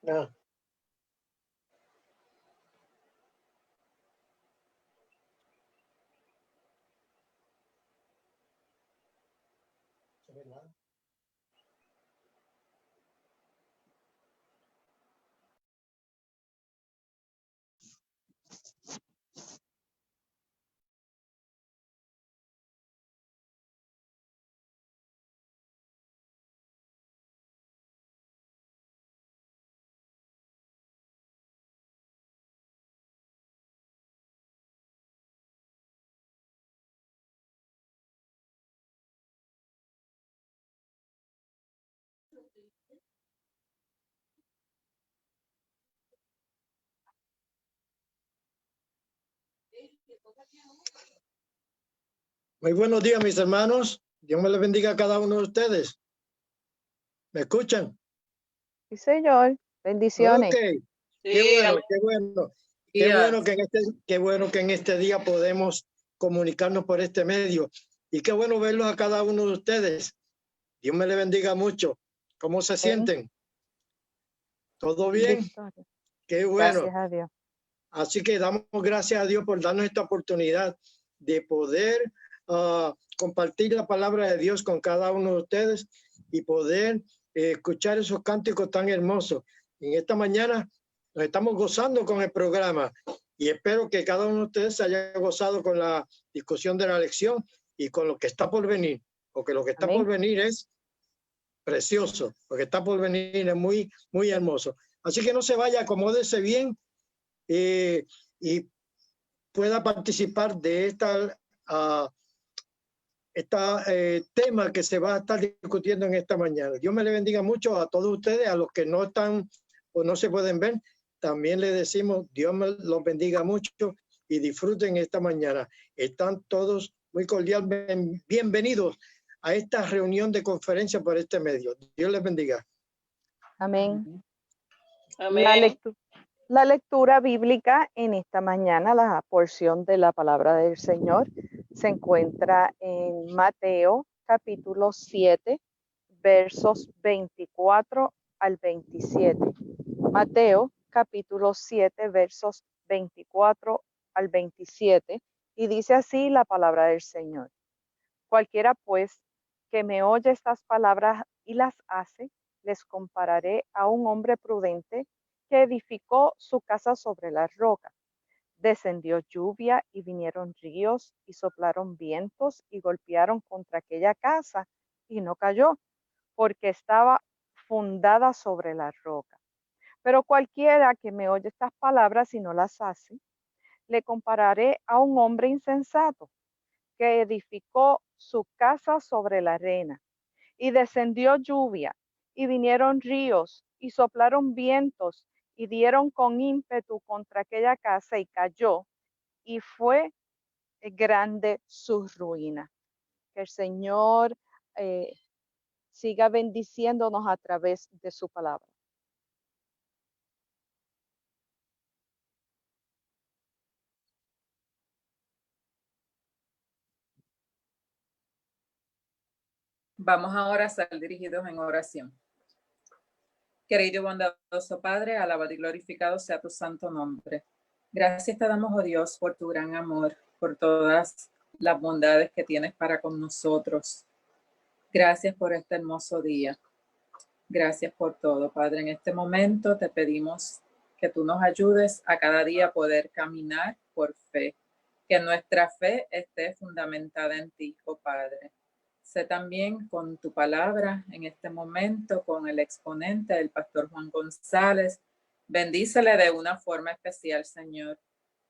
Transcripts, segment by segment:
Ah. Muy buenos días, mis hermanos. Dios me les bendiga a cada uno de ustedes. ¿Me escuchan? Sí, señor. Bendiciones. Ok. Sí, Qué bueno, amén. qué bueno. Yes. Qué bueno que en este día podemos comunicarnos por este medio. Y qué bueno verlos a cada uno de ustedes. Dios me les bendiga mucho. ¿Cómo se sienten? ¿Todo bien? Victoria. Qué bueno. Gracias a Dios. Así que damos gracias a Dios por darnos esta oportunidad de poder compartir la palabra de Dios con cada uno de ustedes y poder escuchar esos cánticos tan hermosos. En esta mañana nos estamos gozando con el programa y espero que cada uno de ustedes se haya gozado con la discusión de la lección y con lo que está por venir, porque lo que está Amén. por venir es precioso, lo que está por venir es muy, muy hermoso. Así que no se vaya, acomódese bien y pueda participar de esta tema que se va a estar discutiendo en esta mañana. Dios me le bendiga mucho a todos ustedes, a los que no están o no se pueden ver. También le decimos, Dios me los bendiga mucho y disfruten esta mañana. Están todos muy cordialmente bienvenidos a esta reunión de conferencia por este medio. Dios les bendiga. Amén. Amén. La lectura bíblica en esta mañana, la porción de la palabra del Señor, se encuentra en Mateo capítulo 7, versos 24 al 27. Mateo capítulo 7, versos 24 al 27. Y dice así la palabra del Señor. Cualquiera pues que me oye estas palabras y las hace, les compararé a un hombre prudente que edificó su casa sobre la roca. Descendió lluvia y vinieron ríos y soplaron vientos y golpearon contra aquella casa y no cayó, porque estaba fundada sobre la roca. Pero cualquiera que me oye estas palabras y no las hace, le compararé a un hombre insensato que edificó su casa sobre la arena. Y descendió lluvia, y vinieron ríos, y soplaron vientos, y dieron con ímpetu contra aquella casa, y cayó, y fue grande su ruina. Que el Señor siga bendiciéndonos a través de su palabra. Vamos ahora a ser dirigidos en oración. Querido y bondadoso Padre, alabado y glorificado sea tu santo nombre. Gracias te damos, oh Dios, por tu gran amor, por todas las bondades que tienes para con nosotros. Gracias por este hermoso día. Gracias por todo, Padre. En este momento te pedimos que tú nos ayudes a cada día poder caminar por fe, que nuestra fe esté fundamentada en ti, oh Padre. Sé también con tu palabra en este momento, con el exponente, el pastor Juan González. Bendícele de una forma especial, Señor,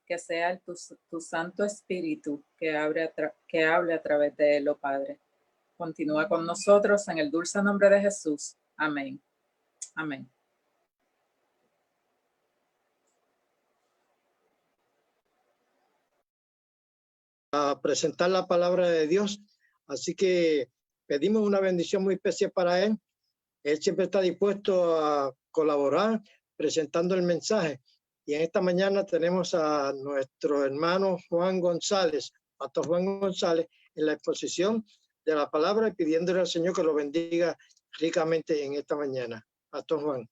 que sea tu Santo Espíritu que hable a través de él, oh Padre. Continúa con nosotros en el dulce nombre de Jesús. Amén. Amén. A presentar la palabra de Dios. Así que pedimos una bendición muy especial para él. Él siempre está dispuesto a colaborar presentando el mensaje. Y en esta mañana tenemos a nuestro hermano Juan González, Pastor Juan González, en la exposición de la palabra y pidiéndole al Señor que lo bendiga ricamente en esta mañana. Pastor Juan.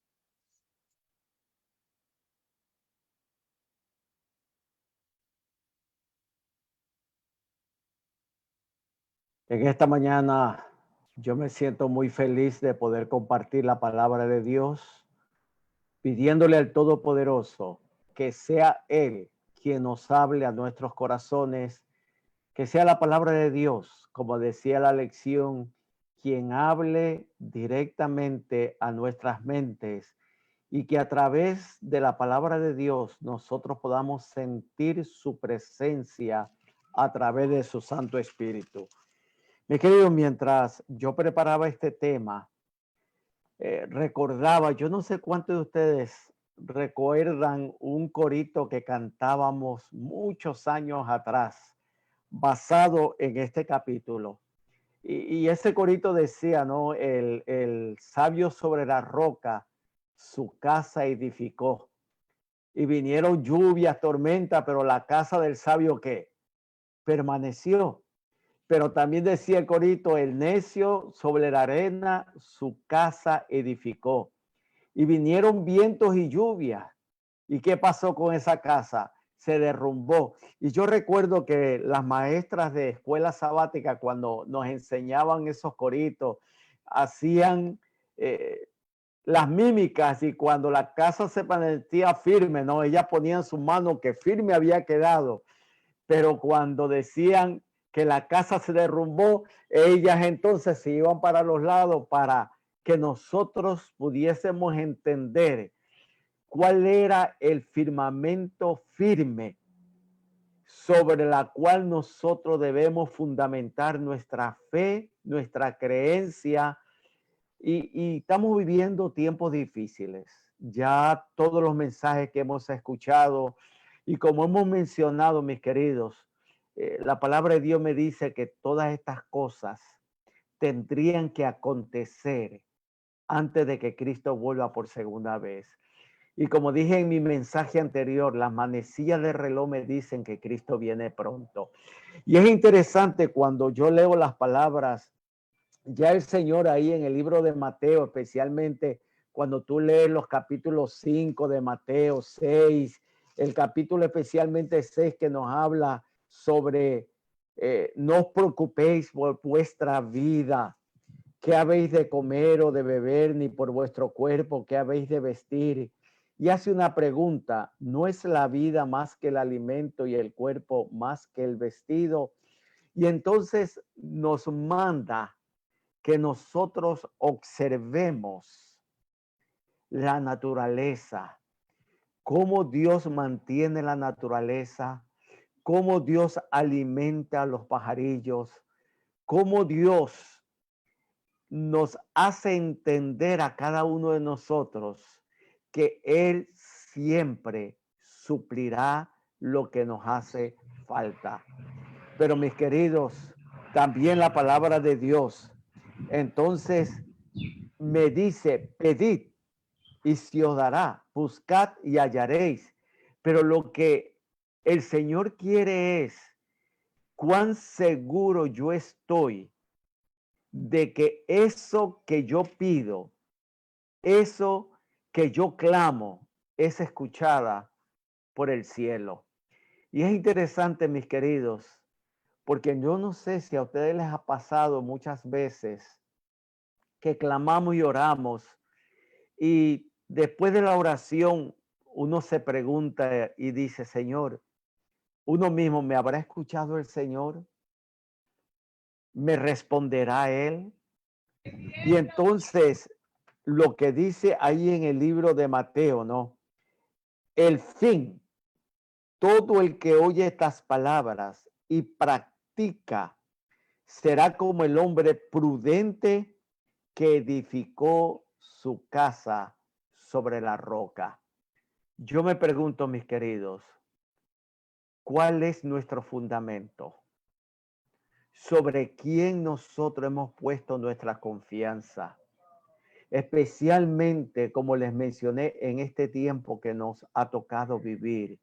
En esta mañana yo me siento muy feliz de poder compartir la palabra de Dios, pidiéndole al Todopoderoso que sea Él quien nos hable a nuestros corazones, que sea la palabra de Dios, como decía la lección, quien hable directamente a nuestras mentes y que a través de la palabra de Dios nosotros podamos sentir su presencia a través de su Santo Espíritu. Mi querido, mientras yo preparaba este tema, recordaba, yo no sé cuántos de ustedes recuerdan un corito que cantábamos muchos años atrás, basado en este capítulo. Y ese corito decía, ¿no? El sabio sobre la roca su casa edificó. Y vinieron lluvias, tormentas, pero la casa del sabio, ¿qué? Permaneció. Pero también decía el corito, el necio sobre la arena su casa edificó. Y vinieron vientos y lluvias. ¿Y qué pasó con esa casa? Se derrumbó. Y yo recuerdo que las maestras de escuela sabática, cuando nos enseñaban esos coritos, hacían las mímicas, y cuando la casa se mantenía firme, ¿no? Ellas ponían su mano que firme había quedado. Pero cuando decían que la casa se derrumbó, ellas entonces se iban para los lados para que nosotros pudiésemos entender cuál era el firmamento firme sobre la cual nosotros debemos fundamentar nuestra fe, nuestra creencia. Y estamos viviendo tiempos difíciles. Ya todos los mensajes que hemos escuchado y como hemos mencionado, mis queridos, la palabra de Dios me dice que todas estas cosas tendrían que acontecer antes de que Cristo vuelva por segunda vez. Y como dije en mi mensaje anterior, las manecillas del reloj me dicen que Cristo viene pronto. Y es interesante cuando yo leo las palabras, ya el Señor ahí en el libro de Mateo, especialmente cuando tú lees los capítulos 5 de Mateo, 6, el capítulo especialmente 6 que nos habla sobre no os preocupéis por vuestra vida, qué habéis de comer o de beber, ni por vuestro cuerpo, qué habéis de vestir. Y hace una pregunta, ¿no es la vida más que el alimento y el cuerpo más que el vestido? Y entonces nos manda que nosotros observemos la naturaleza, cómo Dios mantiene la naturaleza, cómo Dios alimenta a los pajarillos, cómo Dios nos hace entender a cada uno de nosotros que Él siempre suplirá lo que nos hace falta. Pero mis queridos, también la palabra de Dios, entonces me dice, pedid y se os dará, buscad y hallaréis. Pero lo que el Señor quiere es cuán seguro yo estoy de que eso que yo pido, eso que yo clamo, es escuchada por el cielo. Y es interesante, mis queridos, porque yo no sé si a ustedes les ha pasado muchas veces que clamamos y oramos, y después de la oración uno se pregunta y dice, Señor, uno mismo, ¿me habrá escuchado el Señor? ¿Me responderá Él? Y entonces lo que dice ahí en el libro de Mateo, ¿no? El fin, todo el que oye estas palabras y practica será como el hombre prudente que edificó su casa sobre la roca. Yo me pregunto, mis queridos, ¿cuál es nuestro fundamento? sobre quién nosotros hemos puesto nuestra confianza. Especialmente, como les mencioné, en este tiempo que nos ha tocado vivir,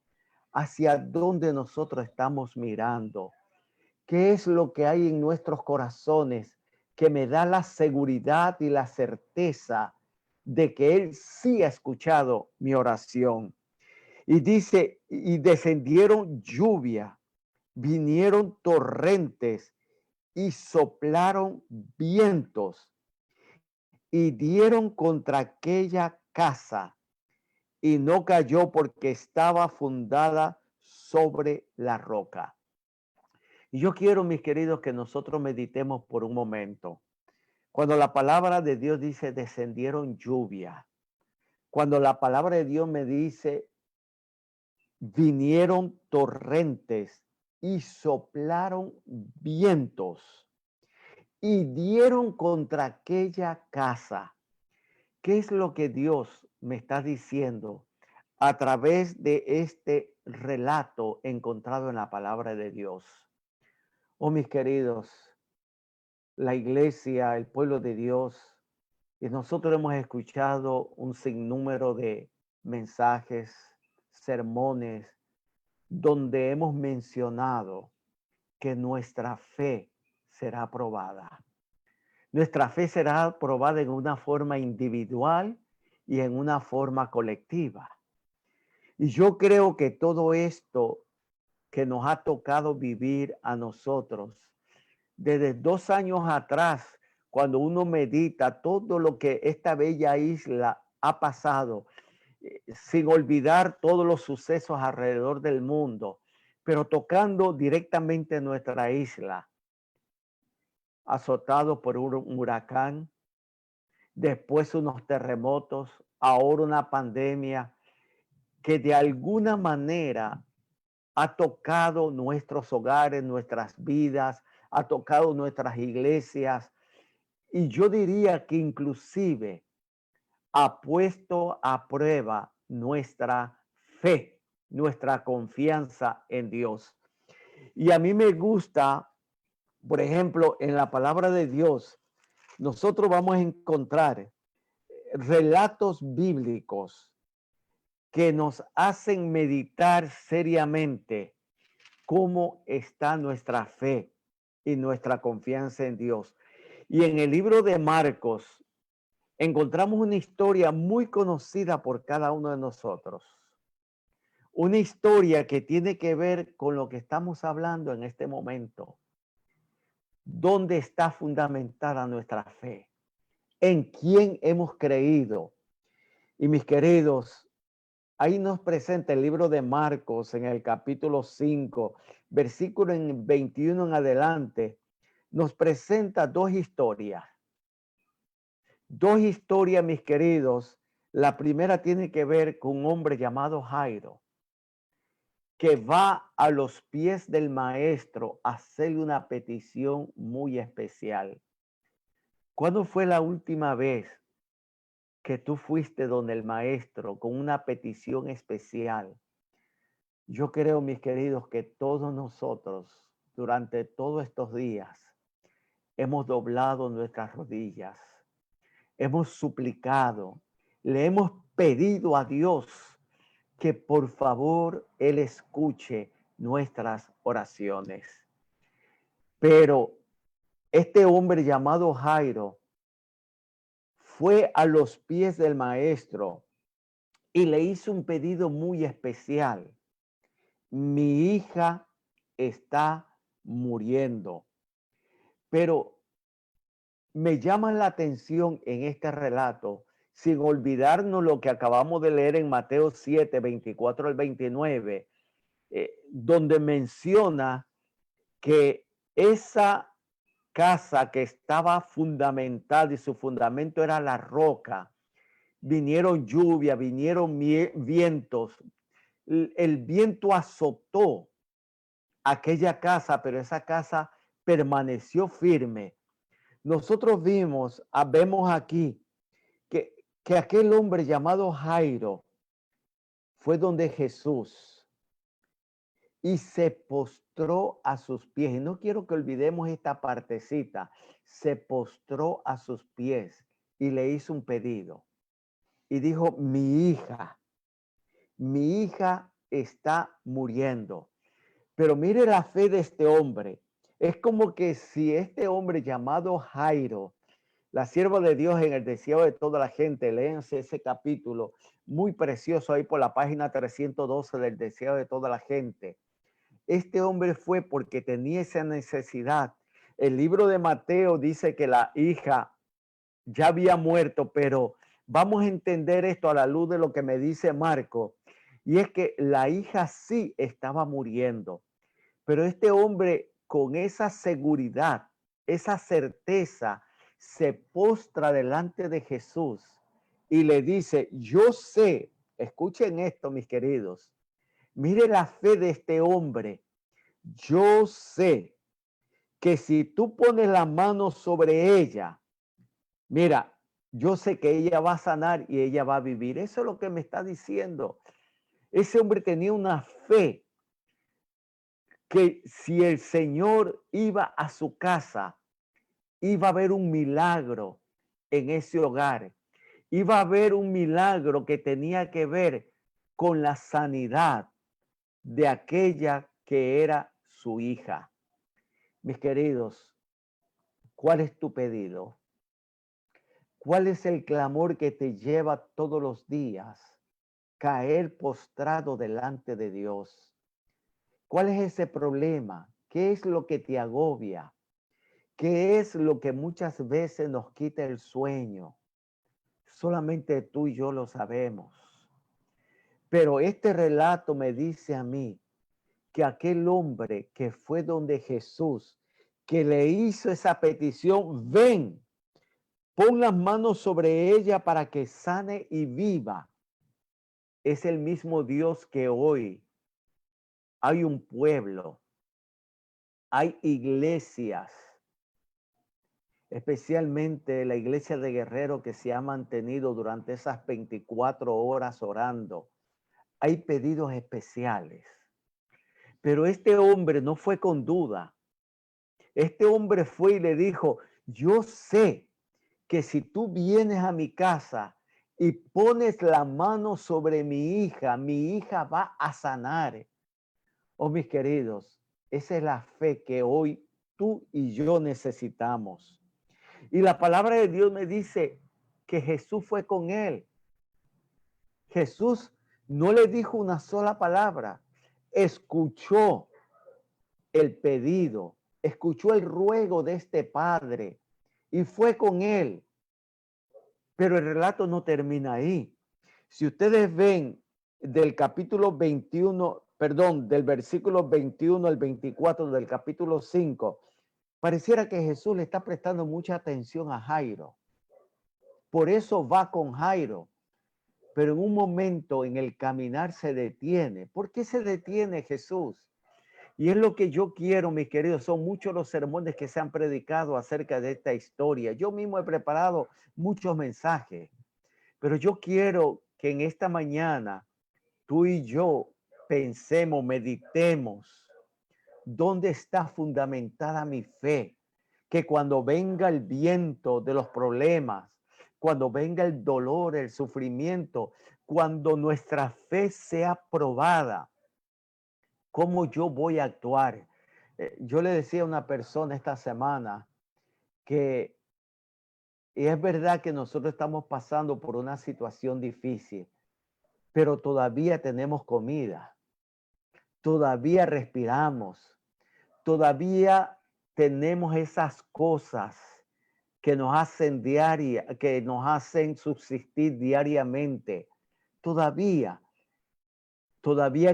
hacia dónde nosotros estamos mirando, qué es lo que hay en nuestros corazones que me da la seguridad y la certeza de que Él sí ha escuchado mi oración. Y dice, y descendieron lluvia, vinieron torrentes y soplaron vientos y dieron contra aquella casa y no cayó porque estaba fundada sobre la roca. Y yo quiero, mis queridos, que nosotros meditemos por un momento. Cuando la palabra de Dios dice descendieron lluvia, cuando la palabra de Dios me dice vinieron torrentes y soplaron vientos y dieron contra aquella casa. ¿Qué es lo que Dios me está diciendo a través de este relato encontrado en la palabra de Dios? Oh, mis queridos, la iglesia, el pueblo de Dios, y nosotros hemos escuchado un sinnúmero de mensajes, sermones, donde hemos mencionado que nuestra fe será probada. Nuestra fe será probada en una forma individual y en una forma colectiva. Y yo creo que todo esto que nos ha tocado vivir a nosotros, desde 2 años atrás, cuando uno medita todo lo que esta bella isla ha pasado, sin olvidar todos los sucesos alrededor del mundo, pero tocando directamente nuestra isla, azotado por un huracán, después unos terremotos, ahora una pandemia que de alguna manera ha tocado nuestros hogares, nuestras vidas, ha tocado nuestras iglesias, y yo diría que inclusive ha puesto a prueba nuestra fe, nuestra confianza en Dios. Y a mí me gusta, por ejemplo, en la palabra de Dios, nosotros vamos a encontrar relatos bíblicos que nos hacen meditar seriamente cómo está nuestra fe y nuestra confianza en Dios. Y en el libro de Marcos encontramos una historia muy conocida por cada uno de nosotros. Una historia que tiene que ver con lo que estamos hablando en este momento. ¿Dónde está fundamentada nuestra fe? ¿En quién hemos creído? Y mis queridos, ahí nos presenta el libro de Marcos en el capítulo 5, versículo 21 en adelante, nos presenta 2 historias. 2 historias, mis queridos. La primera tiene que ver con un hombre llamado Jairo, que va a los pies del maestro a hacerle una petición muy especial. ¿Cuándo fue la última vez que tú fuiste donde el maestro con una petición especial? Yo creo, mis queridos, que todos nosotros durante todos estos días hemos doblado nuestras rodillas, hemos suplicado, le hemos pedido a Dios que por favor Él escuche nuestras oraciones. Pero este hombre llamado Jairo fue a los pies del maestro y le hizo un pedido muy especial. Mi hija está muriendo. Pero me llama la atención en este relato, sin olvidarnos lo que acabamos de leer en Mateo 7, 24 al 29, donde menciona que esa casa que estaba fundamentada y su fundamento era la roca, vinieron lluvia, vinieron vientos, el viento azotó aquella casa, pero esa casa permaneció firme. Nosotros vemos aquí que aquel hombre llamado Jairo fue donde Jesús y se postró postró a sus pies. Y no quiero que olvidemos esta partecita. Se postró a sus pies y le hizo un pedido. Y dijo, mi hija está muriendo. Pero mire la fe de este hombre. Es como que si este hombre llamado Jairo, la sierva de Dios en el deseo de toda la gente, léanse ese capítulo muy precioso ahí por la página 312 del deseo de toda la gente. Este hombre fue porque tenía esa necesidad. El libro de Mateo dice que la hija ya había muerto, pero vamos a entender esto a la luz de lo que me dice Marco. Y es que la hija sí estaba muriendo, pero este hombre con esa seguridad, esa certeza, se postra delante de Jesús y le dice, yo sé, escuchen esto, mis queridos, mire la fe de este hombre, yo sé que si tú pones la mano sobre ella, mira, yo sé que ella va a sanar y ella va a vivir. Eso es lo que me está diciendo. Ese hombre tenía una fe que si el Señor iba a su casa, iba a haber un milagro en ese hogar. Iba a haber un milagro que tenía que ver con la sanidad de aquella que era su hija. Mis queridos, ¿cuál es tu pedido? ¿Cuál es el clamor que te lleva todos los días caer postrado delante de Dios? ¿Cuál es ese problema? ¿Qué es lo que te agobia? ¿Qué es lo que muchas veces nos quita el sueño? Solamente tú y yo lo sabemos. Pero este relato me dice a mí que aquel hombre que fue donde Jesús, que le hizo esa petición, ven, pon las manos sobre ella para que sane y viva. Es el mismo Dios que hoy hay un pueblo, hay iglesias, especialmente la iglesia de Guerrero que se ha mantenido durante esas 24 horas orando. Hay pedidos especiales. Pero este hombre no fue con duda. Este hombre fue y le dijo, yo sé que si tú vienes a mi casa y pones la mano sobre mi hija va a sanar. Oh, mis queridos, esa es la fe que hoy tú y yo necesitamos. Y la palabra de Dios me dice que Jesús fue con él. Jesús no le dijo una sola palabra. Escuchó el pedido, escuchó el ruego de este padre y fue con él. Pero el relato no termina ahí. Si ustedes ven del capítulo 21, perdón, del versículo 21 al 24 del capítulo 5, pareciera que Jesús le está prestando mucha atención a Jairo. Por eso va con Jairo. Pero en un momento en el caminar se detiene. ¿Por qué se detiene Jesús? Y es lo que yo quiero, mis queridos. Son muchos los sermones que se han predicado acerca de esta historia. Yo mismo he preparado muchos mensajes. Pero yo quiero que en esta mañana tú y yo pensemos, meditemos. ¿Dónde está fundamentada mi fe? Que cuando venga el viento de los problemas, cuando venga el dolor, el sufrimiento, cuando nuestra fe sea probada, ¿cómo yo voy a actuar? Yo le decía a una persona esta semana que y es verdad que nosotros estamos pasando por una situación difícil, pero todavía tenemos comida, todavía respiramos, todavía tenemos esas cosas que nos hacen que nos hacen subsistir diariamente. Todavía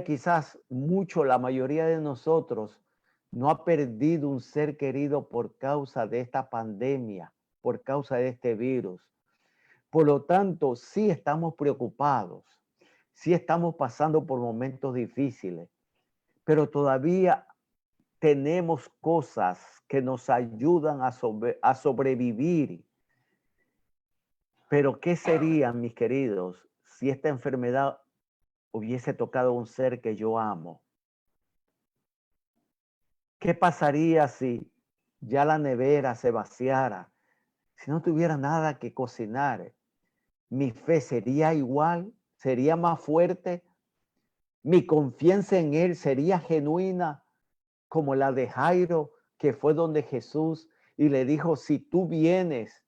quizás la mayoría de nosotros no ha perdido un ser querido por causa de esta pandemia, por causa de este virus. Por lo tanto, sí estamos preocupados, sí estamos pasando por momentos difíciles, pero todavía tenemos cosas que nos ayudan a sobrevivir. Pero ¿qué sería, mis queridos, si esta enfermedad hubiese tocado a un ser que yo amo? ¿Qué pasaría si ya la nevera se vaciara? Si no tuviera nada que cocinar, ¿mi fe sería igual? ¿Sería más fuerte? ¿Mi confianza en Él sería genuina como la de Jairo, que fue donde Jesús y le dijo, si tú vienes,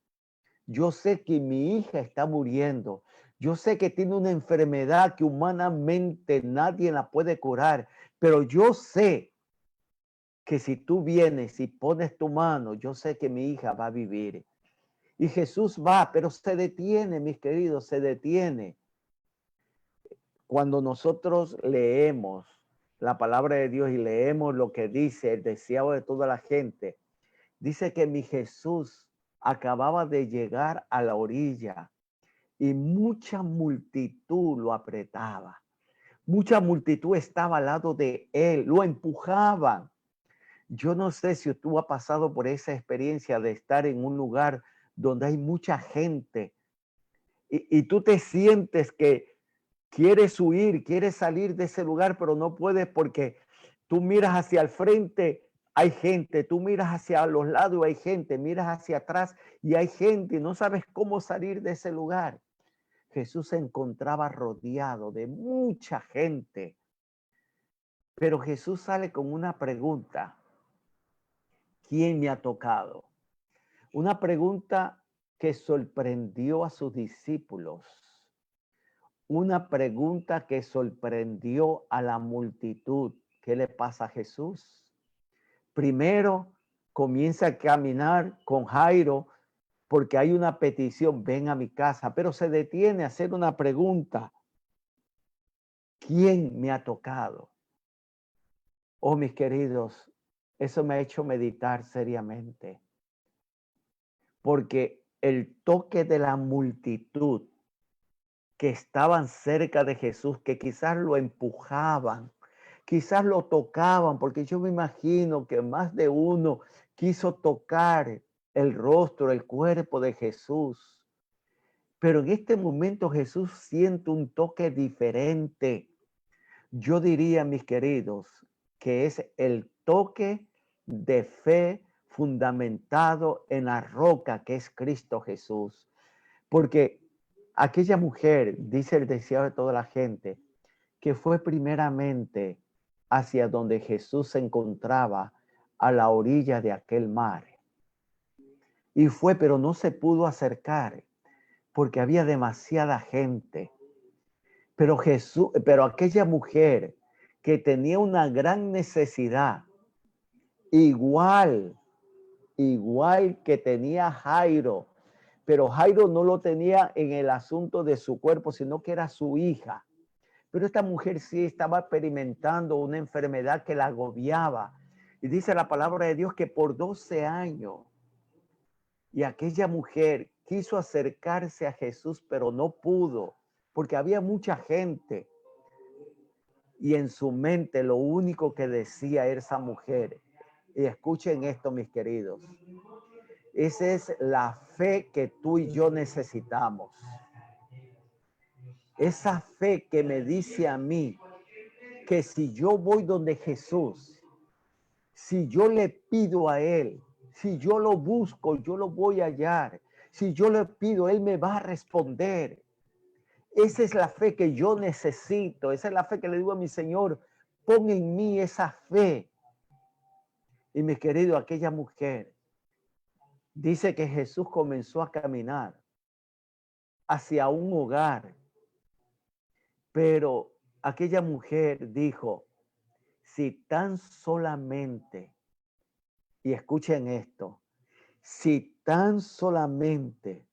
yo sé que mi hija está muriendo. Yo sé que tiene una enfermedad que humanamente nadie la puede curar, pero yo sé que si tú vienes y pones tu mano, yo sé que mi hija va a vivir. Y Jesús va, pero se detiene, mis queridos, se detiene. Cuando nosotros leemos la palabra de Dios y leemos lo que dice el deseado de toda la gente, dice que mi Jesús acababa de llegar a la orilla y mucha multitud lo apretaba. Mucha multitud estaba al lado de él, lo empujaban. Yo no sé si tú has pasado por esa experiencia de estar en un lugar donde hay mucha gente y tú te sientes que quieres huir, quieres salir de ese lugar, pero no puedes porque tú miras hacia el frente, hay gente, tú miras hacia los lados, hay gente, miras hacia atrás y hay gente y no sabes cómo salir de ese lugar. Jesús se encontraba rodeado de mucha gente, pero Jesús sale con una pregunta. ¿Quién me ha tocado? Una pregunta que sorprendió a sus discípulos. Una pregunta que sorprendió a la multitud. ¿Qué le pasa a Jesús? Primero comienza a caminar con Jairo porque hay una petición, ven a mi casa, pero se detiene a hacer una pregunta. ¿Quién me ha tocado? Oh, mis queridos, eso me ha hecho meditar seriamente, porque el toque de la multitud que estaban cerca de Jesús, que quizás lo empujaban, quizás lo tocaban, porque yo me imagino que más de uno quiso tocar el rostro, el cuerpo de Jesús. Pero en este momento Jesús siente un toque diferente. Yo diría, mis queridos, que es el toque de fe fundamentado en la roca que es Cristo Jesús. Porque aquella mujer, dice el deseado de toda la gente, que fue primeramente hacia donde Jesús se encontraba a la orilla de aquel mar. Y fue, pero no se pudo acercar porque había demasiada gente. Pero Jesús, pero aquella mujer que tenía una gran necesidad, igual que tenía Jairo, pero Jairo no lo tenía en el asunto de su cuerpo, sino que era su hija. Pero esta mujer sí estaba experimentando una enfermedad que la agobiaba. Y dice la palabra de Dios que por 12 años, y aquella mujer quiso acercarse a Jesús, pero no pudo, porque había mucha gente. Y en su mente lo único que decía esa mujer, y escuchen esto, mis queridos, esa es la fe que tú y yo necesitamos. Esa fe que me dice a mí que si yo voy donde Jesús, si yo le pido a Él, si yo lo busco, yo lo voy a hallar. Si yo le pido, Él me va a responder. Esa es la fe que yo necesito. Esa es la fe que le digo a mi Señor, pon en mí esa fe. Y mi querido, aquella mujer dice que Jesús comenzó a caminar hacia un hogar, pero aquella mujer dijo, si tan solamente, y escuchen esto, si tan solamente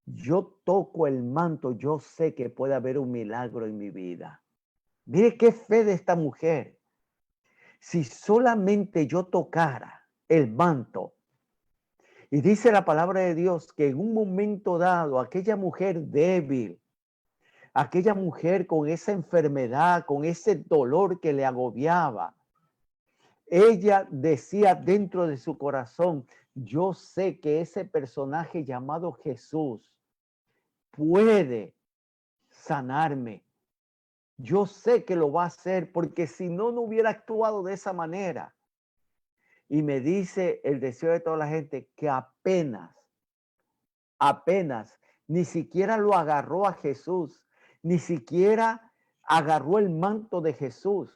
yo toco el manto, yo sé que puede haber un milagro en mi vida. Mire qué fe de esta mujer. Si solamente yo tocara el manto, y dice la palabra de Dios que en un momento dado, aquella mujer débil, aquella mujer con esa enfermedad, con ese dolor que le agobiaba, ella decía dentro de su corazón, yo sé que ese personaje llamado Jesús puede sanarme. Yo sé que lo va a hacer porque si no, no hubiera actuado de esa manera. Y me dice el deseo de toda la gente que apenas, ni siquiera lo agarró a Jesús, ni siquiera agarró el manto de Jesús,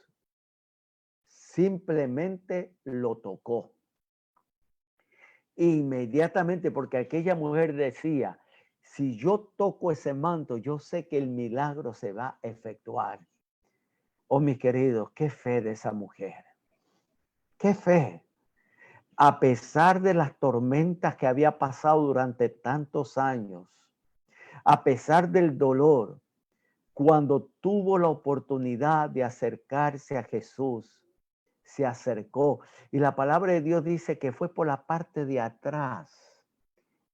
simplemente lo tocó. Inmediatamente, porque aquella mujer decía, si yo toco ese manto, yo sé que el milagro se va a efectuar. Oh, mis queridos, qué fe de esa mujer. Qué fe. A pesar de las tormentas que había pasado durante tantos años, a pesar del dolor, cuando tuvo la oportunidad de acercarse a Jesús, se acercó. Y la palabra de Dios dice que fue por la parte de atrás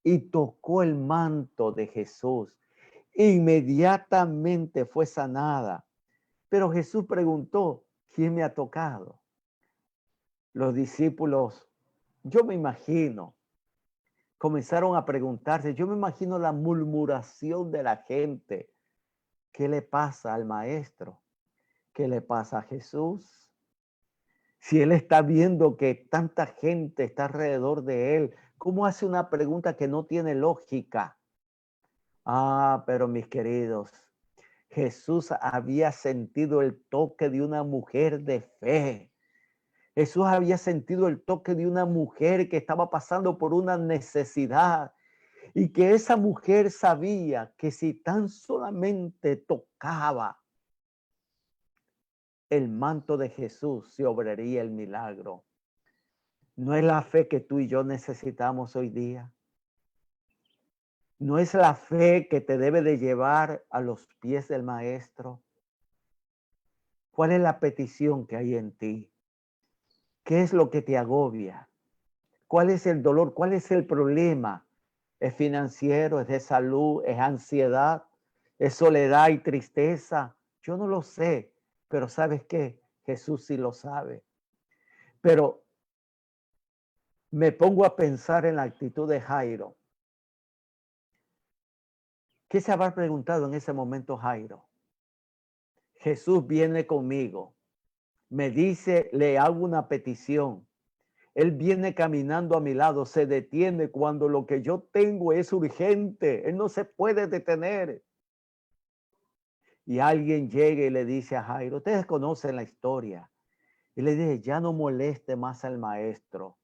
y tocó el manto de Jesús. Inmediatamente fue sanada. Pero Jesús preguntó, ¿quién me ha tocado? Los discípulos, yo me imagino, comenzaron a preguntarse, yo me imagino la murmuración de la gente. ¿Qué le pasa al maestro? ¿Qué le pasa a Jesús? Si él está viendo que tanta gente está alrededor de él, ¿cómo hace una pregunta que no tiene lógica? Ah, pero mis queridos, Jesús había sentido el toque de una mujer de fe. Jesús había sentido el toque de una mujer que estaba pasando por una necesidad y que esa mujer sabía que si tan solamente tocaba el manto de Jesús, se obraría el milagro. ¿No es la fe que tú y yo necesitamos hoy día? ¿No es la fe que te debe de llevar a los pies del Maestro? ¿Cuál es la petición que hay en ti? ¿Qué es lo que te agobia? ¿Cuál es el dolor? ¿Cuál es el problema? ¿Es financiero? ¿Es de salud? ¿Es ansiedad? ¿Es soledad y tristeza? Yo no lo sé, pero ¿sabes qué? Jesús sí lo sabe. Pero me pongo a pensar en la actitud de Jairo. ¿Qué se habrá preguntado en ese momento Jairo? Jesús viene conmigo, me dice, le hago una petición. Él viene caminando a mi lado, se detiene cuando lo que yo tengo es urgente. Él no se puede detener. Y alguien llega y le dice a Jairo, ustedes conocen la historia. Y le dice, ya no moleste más al maestro.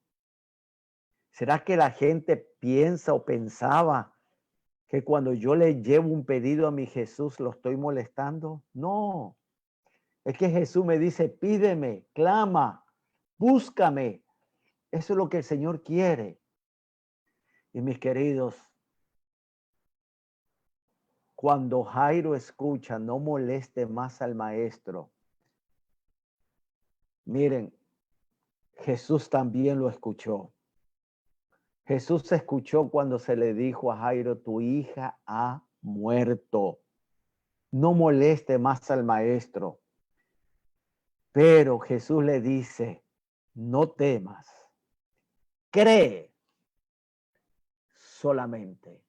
¿Será que la gente piensa o pensaba que cuando yo le llevo un pedido a mi Jesús lo estoy molestando? No, es que Jesús me dice, pídeme, clama, búscame. Eso es lo que el Señor quiere. Y mis queridos, cuando Jairo escucha, no moleste más al maestro. Miren, Jesús también lo escuchó. Jesús escuchó cuando se le dijo a Jairo, tu hija ha muerto. No moleste más al maestro. Pero Jesús le dice, no temas, cree solamente.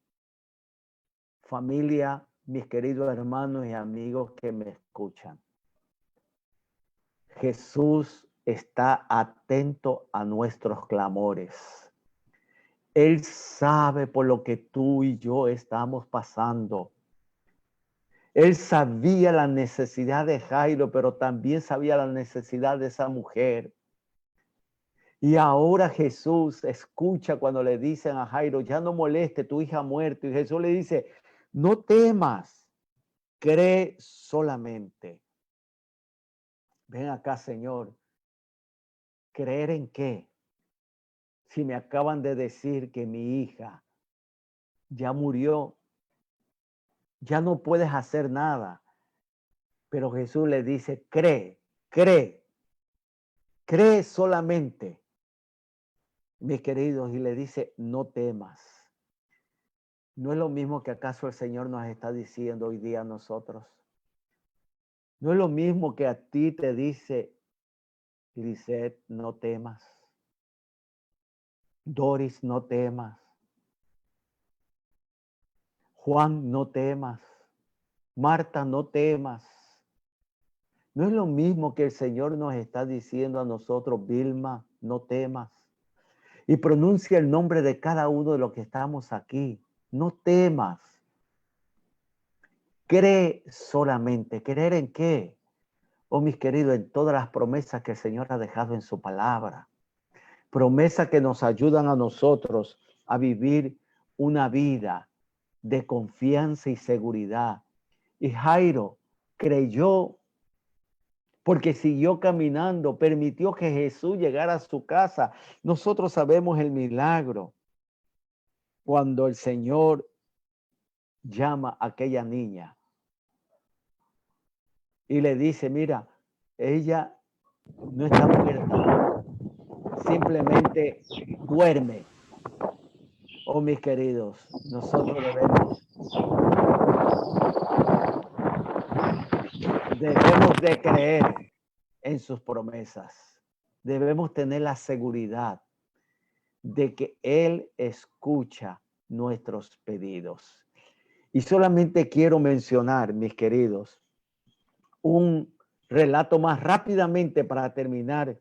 Familia, mis queridos hermanos y amigos que me escuchan. Jesús está atento a nuestros clamores. Él sabe por lo que tú y yo estamos pasando. Él sabía la necesidad de Jairo, pero también sabía la necesidad de esa mujer. Y ahora Jesús escucha cuando le dicen a Jairo, ya no moleste, tu hija ha muerto. Y Jesús le dice, no temas, cree solamente. Ven acá, Señor. ¿Creer en qué? Si me acaban de decir que mi hija ya murió, ya no puedes hacer nada. Pero Jesús le dice, cree, cree, cree solamente, mis queridos, y le dice, no temas. ¿No es lo mismo que acaso el Señor nos está diciendo hoy día a nosotros? ¿No es lo mismo que a ti te dice, Lisette, no temas? Doris, no temas. Juan, no temas. Marta, no temas. ¿No es lo mismo que el Señor nos está diciendo a nosotros, Vilma, no temas. Y pronuncia el nombre de cada uno de los que estamos aquí. No temas. Cree solamente. ¿Creer en qué? Oh, mis queridos, en todas las promesas que el Señor ha dejado en su palabra. Promesas que nos ayudan a nosotros a vivir una vida de confianza y seguridad. Y Jairo creyó porque siguió caminando, permitió que Jesús llegara a su casa. Nosotros sabemos el milagro cuando el Señor llama a aquella niña y le dice, mira, ella no está muerta, simplemente duerme. Oh, mis queridos, nosotros debemos de creer en sus promesas. Debemos tener la seguridad de que Él escucha nuestros pedidos. Y solamente quiero mencionar, mis queridos, un relato más rápidamente para terminar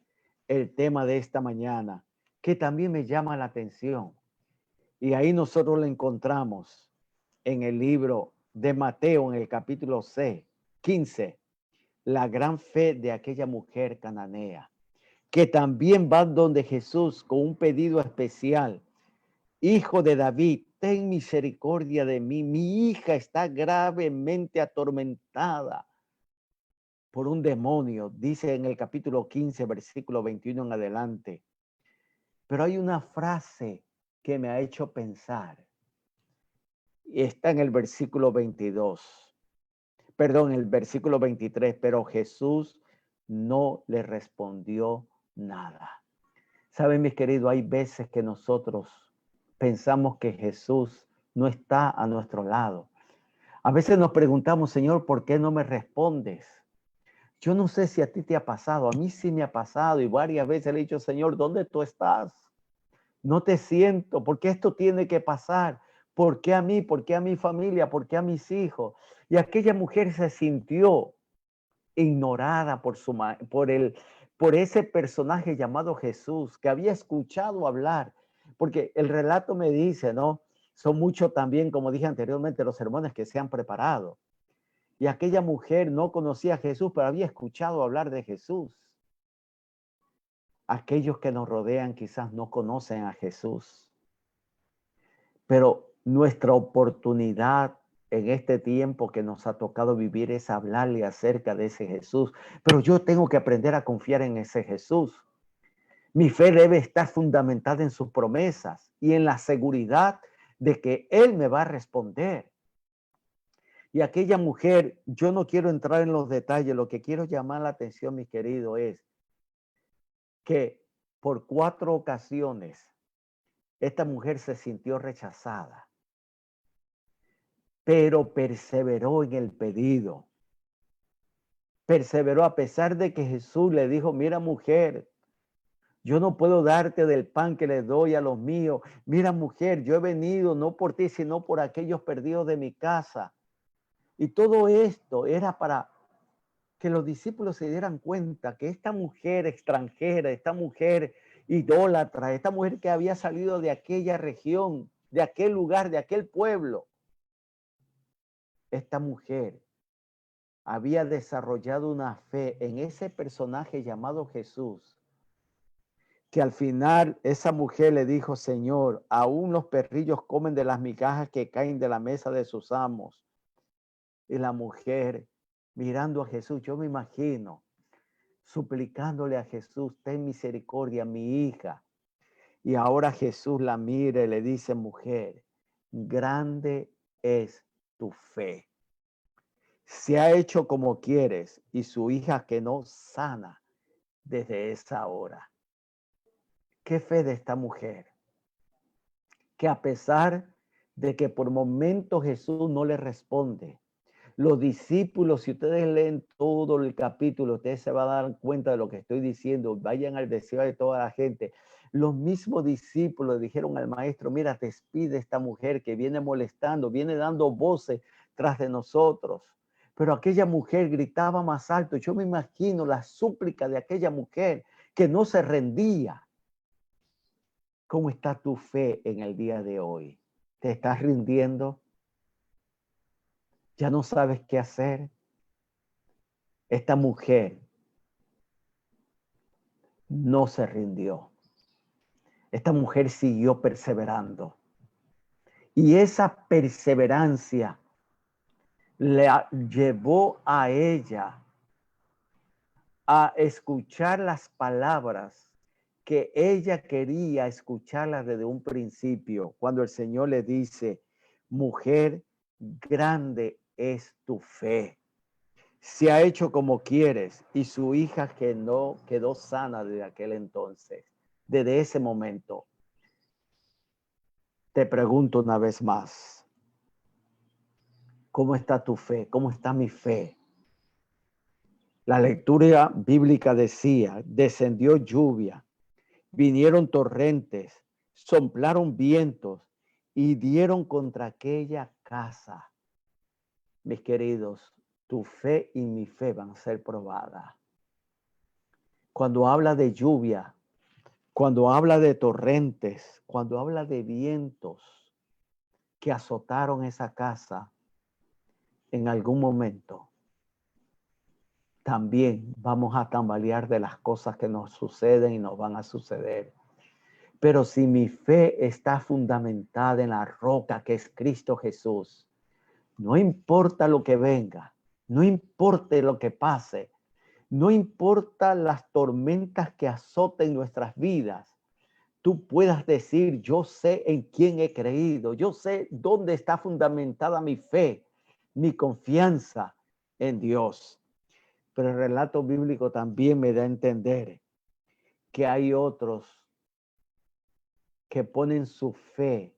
el tema de esta mañana, que también me llama la atención. Y ahí nosotros lo encontramos en el libro de Mateo, en el capítulo 15, la gran fe de aquella mujer cananea, que también va donde Jesús con un pedido especial. Hijo de David, ten misericordia de mí. Mi hija está gravemente atormentada por un demonio, dice en el capítulo 15, versículo 21 en adelante. Pero hay una frase que me ha hecho pensar. Y está en el versículo 22. Perdón, el versículo 23. Pero Jesús no le respondió nada. Saben, mis queridos, hay veces que nosotros pensamos que Jesús no está a nuestro lado. A veces nos preguntamos, Señor, ¿por qué no me respondes? Yo no sé si a ti te ha pasado, a mí sí me ha pasado y varias veces le he dicho, Señor, ¿dónde tú estás? No te siento, ¿por qué esto tiene que pasar? ¿Por qué a mí? ¿Por qué a mi familia? ¿Por qué a mis hijos? Y aquella mujer se sintió ignorada por ese personaje llamado Jesús, que había escuchado hablar, porque el relato me dice, ¿no? Son muchos también, como dije anteriormente, los sermones que se han preparado. Y aquella mujer no conocía a Jesús, pero había escuchado hablar de Jesús. Aquellos que nos rodean quizás no conocen a Jesús. Pero nuestra oportunidad en este tiempo que nos ha tocado vivir es hablarle acerca de ese Jesús. Pero yo tengo que aprender a confiar en ese Jesús. Mi fe debe estar fundamentada en sus promesas y en la seguridad de que Él me va a responder. Y aquella mujer, yo no quiero entrar en los detalles, lo que quiero llamar la atención, mis queridos, es que por 4 ocasiones esta mujer se sintió rechazada, pero perseveró en el pedido. Perseveró a pesar de que Jesús le dijo, mira mujer, yo no puedo darte del pan que le doy a los míos. Mira mujer, yo he venido no por ti, sino por aquellos perdidos de mi casa. Y todo esto era para que los discípulos se dieran cuenta que esta mujer extranjera, esta mujer idólatra, esta mujer que había salido de aquella región, de aquel lugar, de aquel pueblo, esta mujer había desarrollado una fe en ese personaje llamado Jesús, que al final esa mujer le dijo, Señor, aún los perrillos comen de las migajas que caen de la mesa de sus amos. Y la mujer mirando a Jesús, yo me imagino, suplicándole a Jesús, ten misericordia, mi hija. Y ahora Jesús la mira y le dice, mujer, grande es tu fe. Se ha hecho como quieres, y su hija quedó sana desde esa hora. ¿Qué fe de esta mujer? Que a pesar de que por momentos Jesús no le responde, los discípulos, si ustedes leen todo el capítulo, ustedes se van a dar cuenta de lo que estoy diciendo. Vayan al deseo de toda la gente. Los mismos discípulos dijeron al maestro, mira, despide esta mujer que viene molestando, viene dando voces tras de nosotros. Pero aquella mujer gritaba más alto. Yo me imagino la súplica de aquella mujer que no se rendía. ¿Cómo está tu fe en el día de hoy? ¿Te estás rindiendo? ¿Ya no sabes qué hacer? Esta mujer no se rindió. Esta mujer siguió perseverando. Y esa perseverancia le llevó a ella a escuchar las palabras que ella quería escucharlas desde un principio, cuando el Señor le dice, mujer, grande es tu fe. Se ha hecho como quieres, y su hija que no quedó sana desde aquel entonces. Desde ese momento, te pregunto una vez más, ¿cómo está tu fe? ¿Cómo está mi fe? La lectura bíblica decía, descendió lluvia, vinieron torrentes, soplaron vientos y dieron contra aquella casa. Mis queridos, tu fe y mi fe van a ser probadas. Cuando habla de lluvia, cuando habla de torrentes, cuando habla de vientos que azotaron esa casa, en algún momento también vamos a tambalear de las cosas que nos suceden y nos van a suceder. Pero si mi fe está fundamentada en la roca que es Cristo Jesús, no importa lo que venga, no importa lo que pase, no importa las tormentas que azoten nuestras vidas, tú puedas decir, yo sé en quién he creído, yo sé dónde está fundamentada mi fe, mi confianza en Dios. Pero el relato bíblico también me da a entender que hay otros que ponen su fe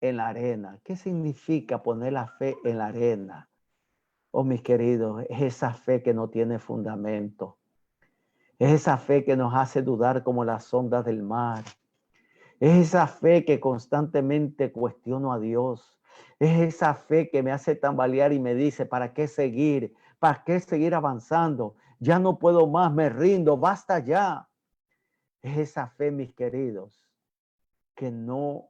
en la arena. ¿Qué significa poner la fe en la arena? Oh, mis queridos, es esa fe que no tiene fundamento. Es esa fe que nos hace dudar como las ondas del mar. Es esa fe que constantemente cuestiono a Dios. Es esa fe que me hace tambalear y me dice, ¿para qué seguir? ¿Para qué seguir avanzando? Ya no puedo más, me rindo, basta ya. Es esa fe, mis queridos, que no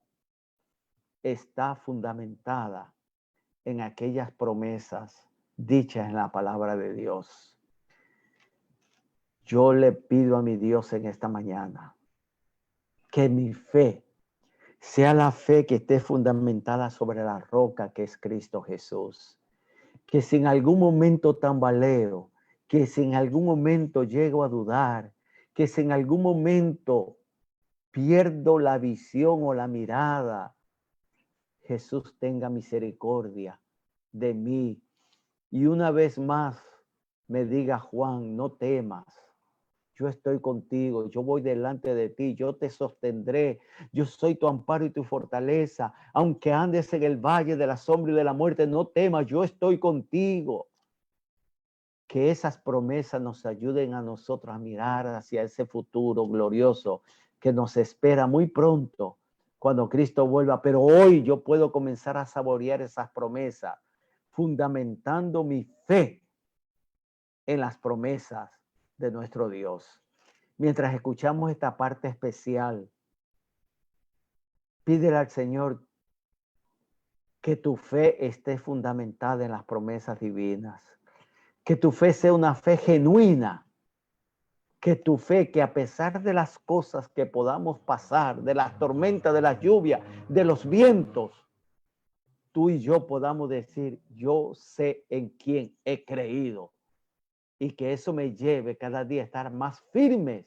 está fundamentada en aquellas promesas dichas en la palabra de Dios. Yo le pido a mi Dios en esta mañana que mi fe sea la fe que esté fundamentada sobre la roca que es Cristo Jesús. Que si en algún momento tambaleo, que si en algún momento llego a dudar, que si en algún momento pierdo la visión o la mirada, Jesús tenga misericordia de mí. Y una vez más me diga, Juan, no temas. Yo estoy contigo, yo voy delante de ti, yo te sostendré, yo soy tu amparo y tu fortaleza. Aunque andes en el valle de la sombra y de la muerte, no temas, yo estoy contigo. Que esas promesas nos ayuden a nosotros a mirar hacia ese futuro glorioso que nos espera muy pronto cuando Cristo vuelva. Pero hoy yo puedo comenzar a saborear esas promesas, fundamentando mi fe en las promesas de nuestro Dios. Mientras escuchamos esta parte especial, pídele al Señor que tu fe esté fundamentada en las promesas divinas, que tu fe sea una fe genuina, que tu fe, que a pesar de las cosas que podamos pasar, de las tormentas, de las lluvias, de los vientos, tú y yo podamos decir, yo sé en quién he creído. Y que eso me lleve cada día a estar más firmes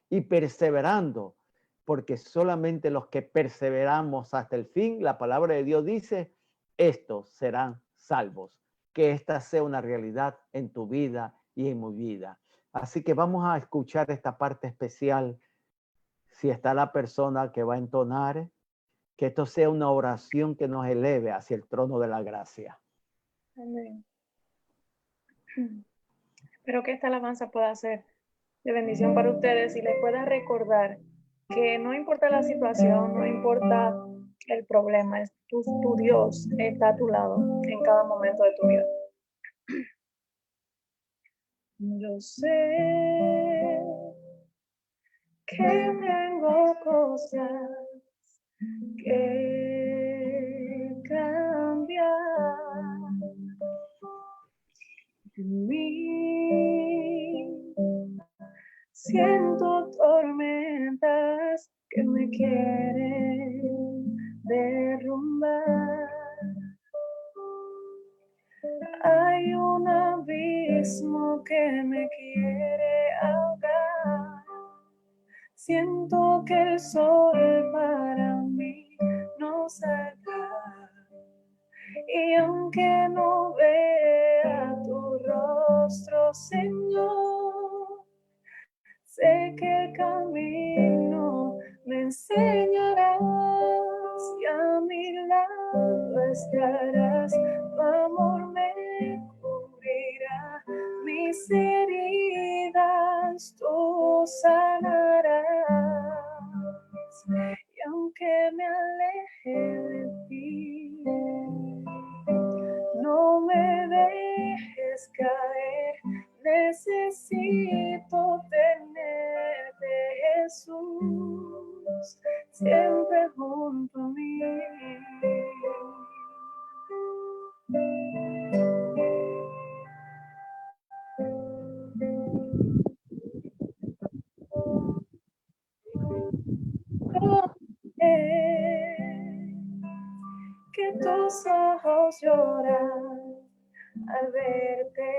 y perseverando, porque solamente los que perseveramos hasta el fin, la palabra de Dios dice, estos serán salvos. Que esta sea una realidad en tu vida y en mi vida. Así que vamos a escuchar esta parte especial. Si está la persona que va a entonar, que esto sea una oración que nos eleve hacia el trono de la gracia. Amén. Espero que esta alabanza pueda ser de bendición para ustedes y les pueda recordar que no importa la situación, no importa el problema, tu Dios está a tu lado en cada momento de tu vida. Yo sé que tengo cosas que cambiar en mí. Siento tormentas que me quieren derrumbar. Hay un abismo que me quiere ahogar. Siento que el sol para mí no saldrá. Y aunque no vea tu rostro, Señor, sé que el camino me enseñarás y a mi lado estarás. Tu amor me cubrirá, mis heridas tú sanarás. Y aunque me aleje de ti, no me dejes caer. Necesito tenerte, Jesús, siempre junto a mí. Que tus ojos lloran al verte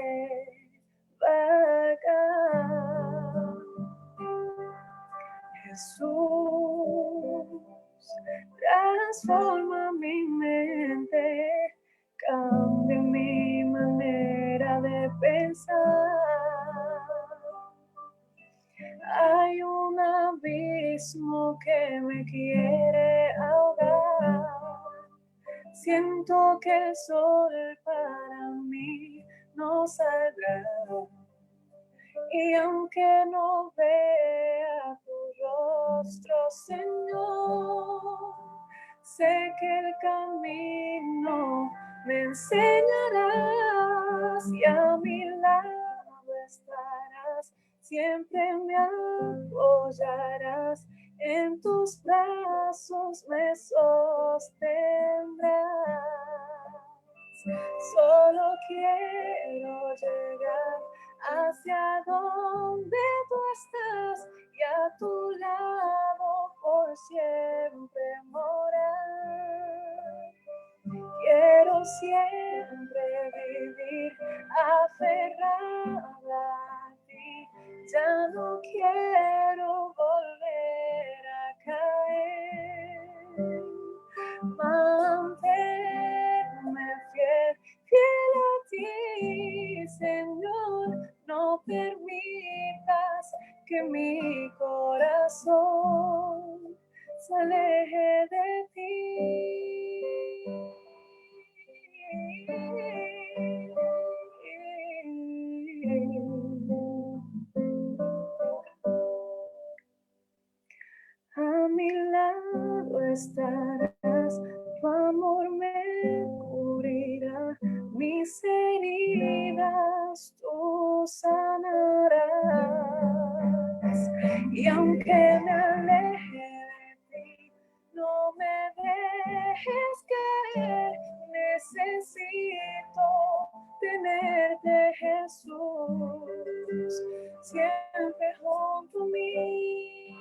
vagar. Jesús, transforma mi mente, cambia mi manera de pensar. Hay un abismo que me quiere ahogar. Siento que el sol para mí no saldrá. Y aunque no vea tu rostro, Señor, sé que el camino me enseñarás y a mi lado estarás. Siempre me apoyarás, en tus brazos me sostendrás. Solo quiero llegar hacia donde tú estás y a tu lado por siempre morar. Quiero siempre vivir aferrada a ti, ya no quiero volver a caer. Manténme fiel a ti, Señor, no permitas que mi corazón se aleje de ti. A mi lado estarás, tu amor me cubrirá, mis heridas tú sanarás. Y aunque me aleje de ti, no me dejes caer, necesito tenerte, Jesús, siempre junto a mí.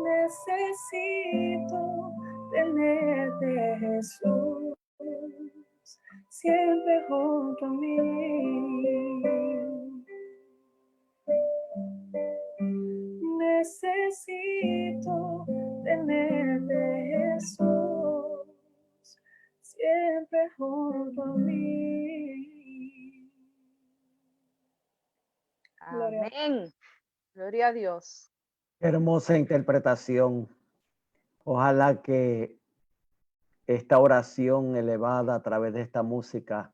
Necesito tenerte, Jesús, siempre junto a mí. Necesito tenerte, Jesús, siempre junto a mí. Amén. Gloria a Dios. Hermosa interpretación. Ojalá que esta oración elevada a través de esta música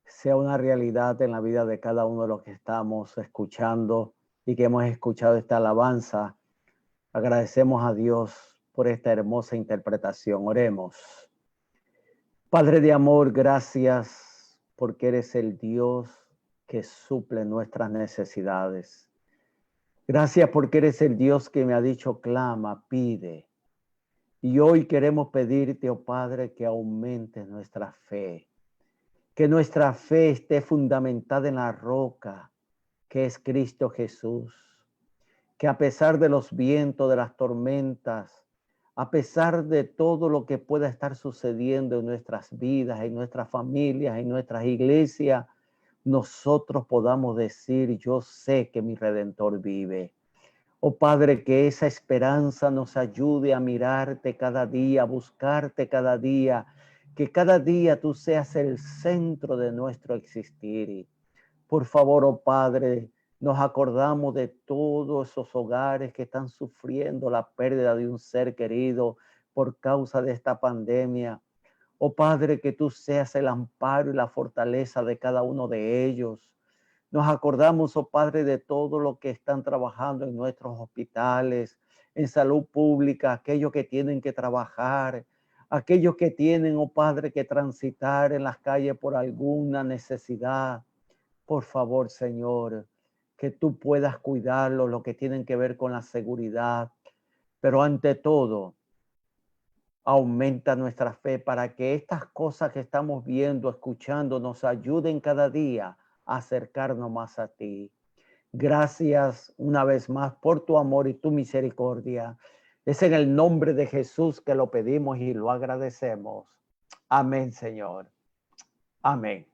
sea una realidad en la vida de cada uno de los que estamos escuchando y que hemos escuchado esta alabanza. Agradecemos a Dios por esta hermosa interpretación. Oremos. Padre de amor, gracias porque eres el Dios que suple nuestras necesidades. Gracias porque eres el Dios que me ha dicho, clama, pide. Y hoy queremos pedirte, oh Padre, que aumente nuestra fe. Que nuestra fe esté fundamentada en la roca, que es Cristo Jesús. Que a pesar de los vientos, de las tormentas, a pesar de todo lo que pueda estar sucediendo en nuestras vidas, en nuestras familias, en nuestras iglesias, nosotros podamos decir, yo sé que mi Redentor vive. Oh Padre, que esa esperanza nos ayude a mirarte cada día, a buscarte cada día, que cada día tú seas el centro de nuestro existir. Por favor, oh Padre, nos acordamos de todos esos hogares que están sufriendo la pérdida de un ser querido por causa de esta pandemia. Oh Padre, que tú seas el amparo y la fortaleza de cada uno de ellos. Nos acordamos, oh Padre, de todo lo que están trabajando en nuestros hospitales, en salud pública, aquellos que tienen que trabajar, aquellos que tienen, oh Padre, que transitar en las calles por alguna necesidad. Por favor, Señor, que tú puedas cuidarlos, lo que tienen que ver con la seguridad, pero ante todo, aumenta nuestra fe para que estas cosas que estamos viendo, escuchando, nos ayuden cada día a acercarnos más a ti. Gracias una vez más por tu amor y tu misericordia. Es en el nombre de Jesús que lo pedimos y lo agradecemos. Amén, Señor. Amén.